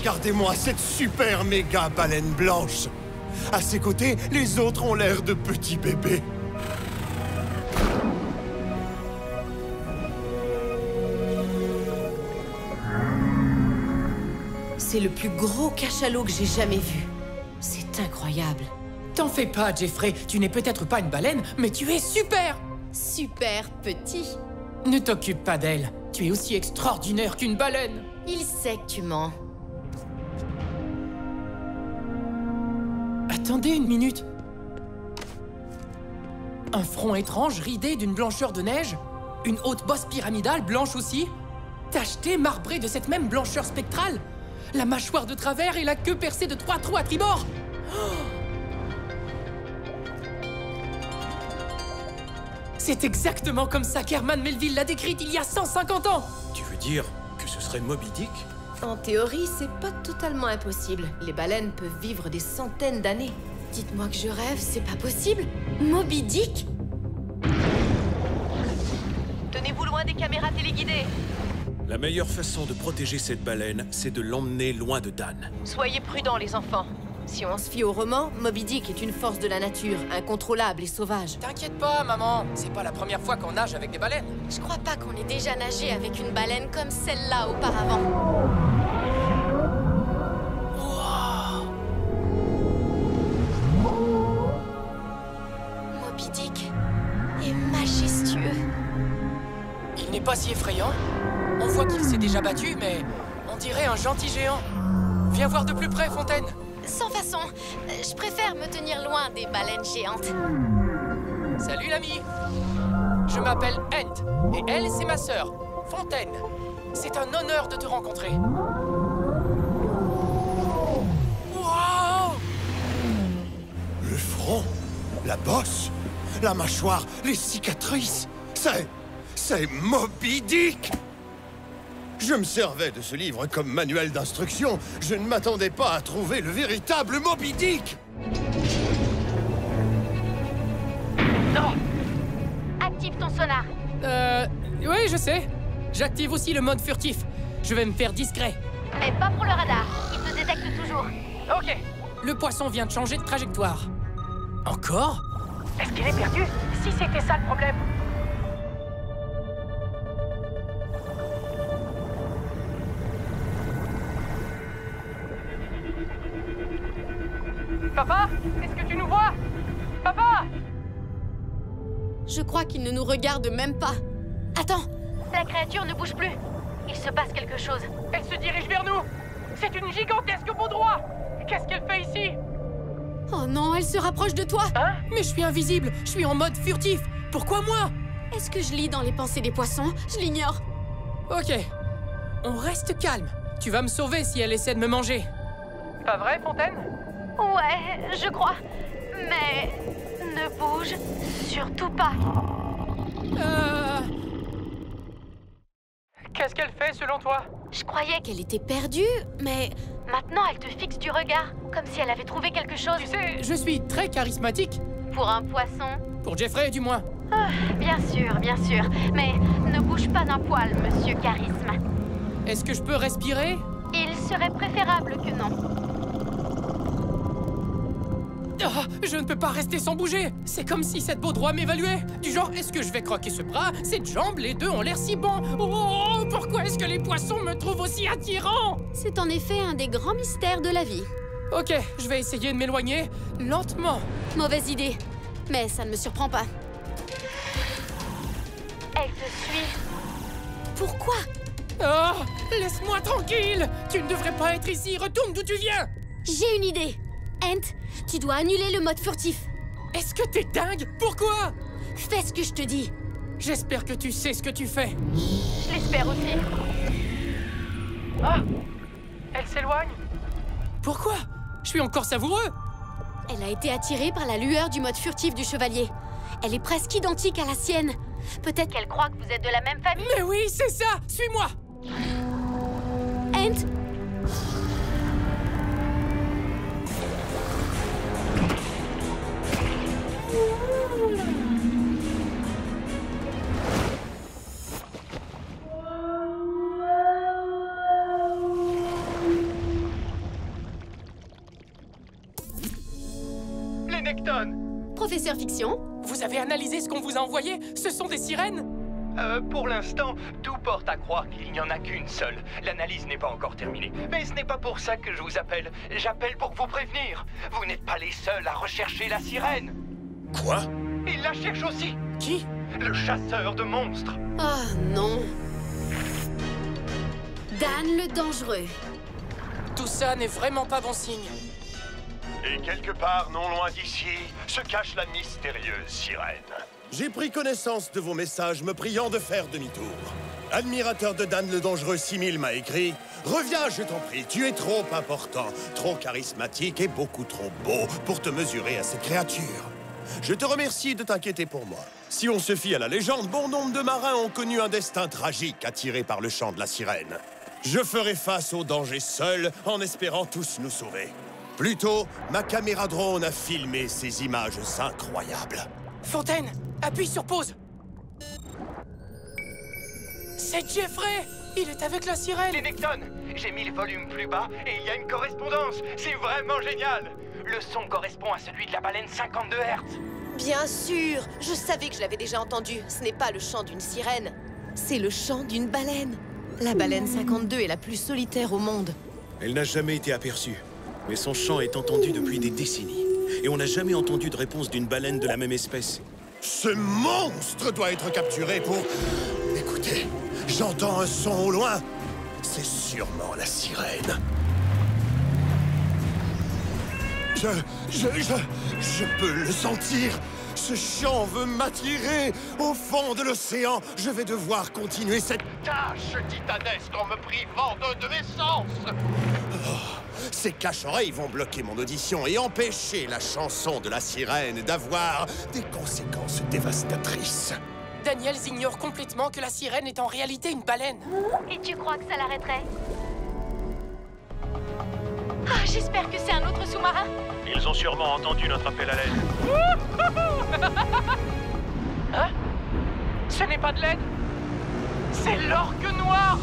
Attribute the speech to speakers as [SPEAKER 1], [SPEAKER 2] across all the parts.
[SPEAKER 1] Regardez-moi cette super méga baleine blanche. À ses côtés, les autres ont l'air de petits bébés.
[SPEAKER 2] C'est le plus gros cachalot que j'ai jamais vu. C'est incroyable.
[SPEAKER 3] T'en fais pas, Jeffrey. Tu n'es peut-être pas une baleine, mais tu es super!
[SPEAKER 4] Super petit.
[SPEAKER 3] Ne t'occupe pas d'elle. Tu es aussi extraordinaire qu'une baleine.
[SPEAKER 4] Il sait que tu mens.
[SPEAKER 3] Attendez une minute. Un front étrange, ridé d'une blancheur de neige. Une haute bosse pyramidale, blanche aussi. Tacheté, marbré de cette même blancheur spectrale. La mâchoire de travers et la queue percée de 3 trous à tribord. Oh! C'est exactement comme ça qu'Herman Melville l'a décrite il y a 150 ans.
[SPEAKER 5] Tu veux dire que ce serait Moby Dick?
[SPEAKER 2] En théorie, c'est pas totalement impossible. Les baleines peuvent vivre des centaines d'années. Dites-moi que je rêve, c'est pas possible. Moby Dick?
[SPEAKER 6] Tenez-vous loin des caméras téléguidées.
[SPEAKER 5] La meilleure façon de protéger cette baleine, c'est de l'emmener loin de Dan.
[SPEAKER 6] Soyez prudents, les enfants.
[SPEAKER 2] Si on se fie au roman, Moby Dick est une force de la nature, incontrôlable et sauvage.
[SPEAKER 3] T'inquiète pas, maman. C'est pas la première fois qu'on nage avec des baleines.
[SPEAKER 4] Je crois pas qu'on ait déjà nagé avec une baleine comme celle-là auparavant. Moby Dick est majestueux.
[SPEAKER 3] Il n'est pas si effrayant. On voit qu'il s'est déjà battu, mais on dirait un gentil géant. Viens voir de plus près, Fontaine.
[SPEAKER 4] Sans façon, je préfère me tenir loin des baleines géantes.
[SPEAKER 3] Salut, l'ami. Je m'appelle Ent, et elle, c'est ma sœur, Fontaine. C'est un honneur de te rencontrer. Wow!
[SPEAKER 1] Le front, la bosse, la mâchoire, les cicatrices. C'est Moby Dick! Je me servais de ce livre comme manuel d'instruction. Je ne m'attendais pas à trouver le véritable Moby Dick!
[SPEAKER 6] Non! Active ton sonar.
[SPEAKER 3] Oui, je sais. J'active aussi le mode furtif. Je vais me faire discret.
[SPEAKER 6] Mais pas pour le radar. Il te détecte toujours.
[SPEAKER 3] Ok. Le poisson vient de changer de trajectoire. Encore?
[SPEAKER 6] Est-ce qu'il est perdu? Si c'était ça le problème.
[SPEAKER 3] Papa? Est-ce que tu nous vois? Papa?
[SPEAKER 4] Je crois qu'il ne nous regarde même pas. Attends,
[SPEAKER 6] La créature ne bouge plus. Il se passe quelque chose.
[SPEAKER 3] Elle se dirige vers nous. C'est une gigantesque peau droit. Qu'est-ce qu'elle fait ici?
[SPEAKER 4] oh non, elle se rapproche de toi.
[SPEAKER 3] Hein? Mais je suis invisible. Je suis en mode furtif. Pourquoi moi?
[SPEAKER 4] Est-ce que je lis dans les pensées des poissons? Je l'ignore.
[SPEAKER 3] Ok. On reste calme. Tu vas me sauver si elle essaie de me manger. Pas vrai, Fontaine?
[SPEAKER 6] Ouais, je crois. Mais ne bouge surtout pas.
[SPEAKER 3] Qu'est-ce qu'elle fait selon toi?
[SPEAKER 6] Je croyais
[SPEAKER 4] Qu'elle était perdue, mais...
[SPEAKER 6] Maintenant, elle te fixe du regard, comme si elle avait trouvé quelque chose.
[SPEAKER 3] Tu sais, je suis très charismatique.
[SPEAKER 6] Pour un poisson.
[SPEAKER 3] Pour Jeffrey, du moins.
[SPEAKER 6] Ah, bien sûr, mais ne bouge pas d'un poil, monsieur Charisme.
[SPEAKER 3] Est-ce que je peux respirer?
[SPEAKER 6] Il serait préférable que non.
[SPEAKER 3] Ah, je ne peux pas rester sans bouger. C'est comme si cette baudroie m'évaluait. Du genre, est-ce que je vais croquer ce bras? Cette jambe, les deux ont l'air si bons. Oh, pourquoi est-ce que les poissons me trouvent aussi attirant?
[SPEAKER 4] c'est en effet un des grands mystères de la vie.
[SPEAKER 3] Ok, je vais essayer de m'éloigner lentement.
[SPEAKER 4] Mauvaise idée, mais ça ne me surprend pas.
[SPEAKER 6] Elle te suit.
[SPEAKER 4] Pourquoi?
[SPEAKER 3] Ah, laisse-moi tranquille. Tu ne devrais pas être ici. Retourne d'où tu viens.
[SPEAKER 4] J'ai une idée. Ent, tu dois annuler le mode furtif.
[SPEAKER 3] Est-ce que t'es dingue? Pourquoi?
[SPEAKER 4] Fais ce que je te dis.
[SPEAKER 3] J'espère que tu sais ce que tu fais.
[SPEAKER 6] Je l'espère aussi.
[SPEAKER 3] Ah! Elle s'éloigne. Pourquoi? Je suis encore savoureux.
[SPEAKER 4] Elle a été attirée par la lueur du mode furtif du chevalier. Elle est presque identique à la sienne. Peut-être
[SPEAKER 6] Qu'elle croit que vous êtes de la même famille.
[SPEAKER 3] Mais oui, c'est ça. Suis-moi.
[SPEAKER 4] Ent, professeur Fiction.
[SPEAKER 3] Vous avez analysé ce qu'on vous a envoyé? Ce sont des sirènes?
[SPEAKER 7] Pour l'instant, tout porte à croire qu'il n'y en a qu'une seule. L'analyse n'est pas encore terminée. Mais ce n'est pas pour ça que je vous appelle. J'appelle pour vous prévenir. Vous n'êtes pas les seuls à rechercher la sirène.
[SPEAKER 5] Quoi?
[SPEAKER 7] Il la cherche aussi.
[SPEAKER 3] Qui?
[SPEAKER 7] Le chasseur de monstres.
[SPEAKER 4] Ah non. Dan le dangereux.
[SPEAKER 3] Tout ça n'est vraiment pas bon signe.
[SPEAKER 1] Et quelque part, non loin d'ici, se cache la mystérieuse sirène. J'ai pris connaissance de vos messages me priant de faire demi-tour. Admirateur de Dan le Dangereux 6000 m'a écrit « Reviens, je t'en prie, tu es trop important, trop charismatique et beaucoup trop beau pour te mesurer à cette créature. Je te remercie de t'inquiéter pour moi. Si on se fie à la légende, bon nombre de marins ont connu un destin tragique attiré par le chant de la sirène. Je ferai face au danger seul en espérant tous nous sauver. Plus tôt, ma caméra drone a filmé ces images incroyables. »
[SPEAKER 3] Fontaine, appuie sur pause. C'est Jeffrey! Il est avec la sirène!
[SPEAKER 7] Necton, j'ai mis le volume plus bas et il y a une correspondance. C'est vraiment génial. Le son correspond à celui de la baleine 52 Hz.
[SPEAKER 2] Bien sûr, je savais que je l'avais déjà entendu. Ce n'est pas le chant d'une sirène, c'est le chant d'une baleine. La baleine 52 est la plus solitaire au monde.
[SPEAKER 5] Elle n'a jamais été aperçue, mais son chant est entendu depuis des décennies. Et on n'a jamais entendu de réponse d'une baleine de la même espèce.
[SPEAKER 1] Ce monstre doit être capturé pour... Écoutez, j'entends un son au loin. C'est sûrement la sirène. Je peux le sentir. Ce chant veut m'attirer au fond de l'océan. Je vais devoir continuer cette tâche titanesque en me privant de mes sens. Ces cache-oreilles vont bloquer mon audition et empêcher la chanson de la sirène d'avoir des conséquences dévastatrices.
[SPEAKER 3] Daniels ignore complètement que la sirène est en réalité une baleine.
[SPEAKER 6] Et tu crois que ça l'arrêterait? Ah, j'espère que c'est un autre sous-marin.
[SPEAKER 7] Ils ont sûrement entendu notre appel à l'aide.
[SPEAKER 3] Hein? Ce n'est pas de l'aide. C'est l'orgue noir.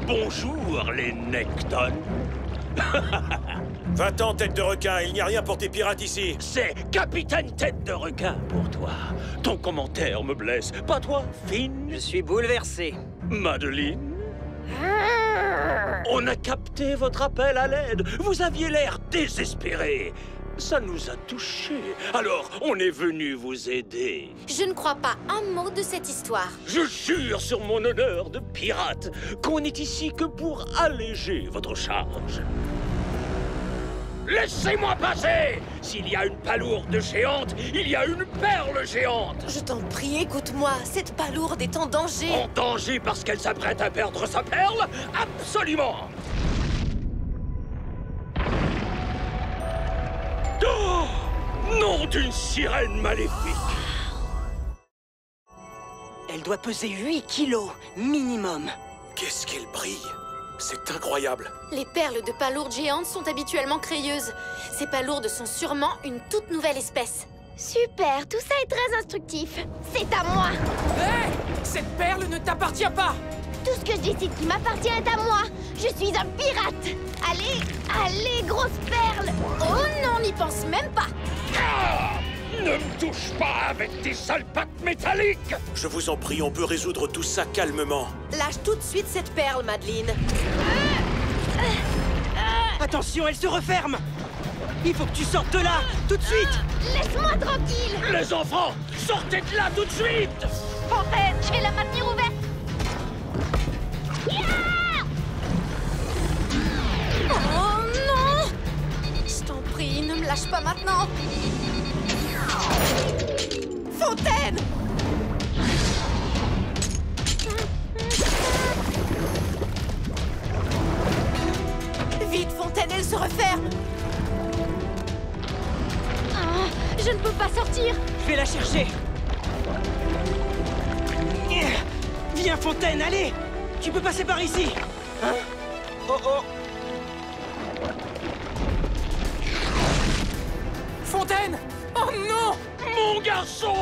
[SPEAKER 8] Bonjour, les Necton.
[SPEAKER 5] Va-t'en, tête de requin, il n'y a rien pour tes pirates ici.
[SPEAKER 8] C'est Capitaine Tête de Requin pour toi. Ton commentaire me blesse. Pas toi, Finn?
[SPEAKER 9] Je suis bouleversé.
[SPEAKER 8] Madeline? On a capté votre appel à l'aide. Vous aviez l'air désespéré. Ça nous a touchés. Alors, on est venu vous aider.
[SPEAKER 4] Je ne crois pas un mot de cette histoire.
[SPEAKER 8] Je jure sur mon honneur de pirate qu'on n'est ici que pour alléger votre charge. Laissez-moi passer! S'il y a une palourde géante, il y a une perle géante!
[SPEAKER 2] Je t'en prie, écoute-moi, cette palourde est en danger.
[SPEAKER 8] En danger parce qu'elle s'apprête à perdre sa perle? Absolument! Oh! Nom d'une sirène maléfique!
[SPEAKER 9] Elle doit peser 8 kilos, minimum.
[SPEAKER 5] Qu'est-ce qu'elle brille? C'est incroyable.
[SPEAKER 4] Les perles de palourdes géantes sont habituellement crayeuses. Ces palourdes sont sûrement une toute nouvelle espèce.
[SPEAKER 6] Super, tout ça est très instructif. C'est à moi.
[SPEAKER 3] Hé! Cette perle ne t'appartient pas!
[SPEAKER 6] Tout ce que je décide qui m'appartient est à moi. Je suis un pirate. Allez, allez, grosse perle.
[SPEAKER 4] Oh non, n'y pense même pas.
[SPEAKER 8] Ah! Ne me touche pas avec tes sales pattes métalliques!
[SPEAKER 5] Je vous en prie, on peut résoudre tout ça calmement.
[SPEAKER 2] Lâche tout de suite cette perle, Madeline.
[SPEAKER 9] Attention, elle se referme. Il faut que tu sortes de là, tout de suite.
[SPEAKER 6] Laisse-moi tranquille.
[SPEAKER 8] Les enfants, sortez de là tout de suite!
[SPEAKER 6] Fontaine, je vais la maintenir ouverte.
[SPEAKER 4] Oh non! Je t'en prie, ne me lâche pas maintenant.
[SPEAKER 2] Fontaine! Vite, Fontaine, elle se referme.
[SPEAKER 6] Ah, je ne peux pas sortir.
[SPEAKER 9] Je vais la chercher. Viens, Fontaine, allez. Tu peux passer par ici. Hein? Oh oh.
[SPEAKER 3] Fontaine! Oh non!
[SPEAKER 8] Mon garçon!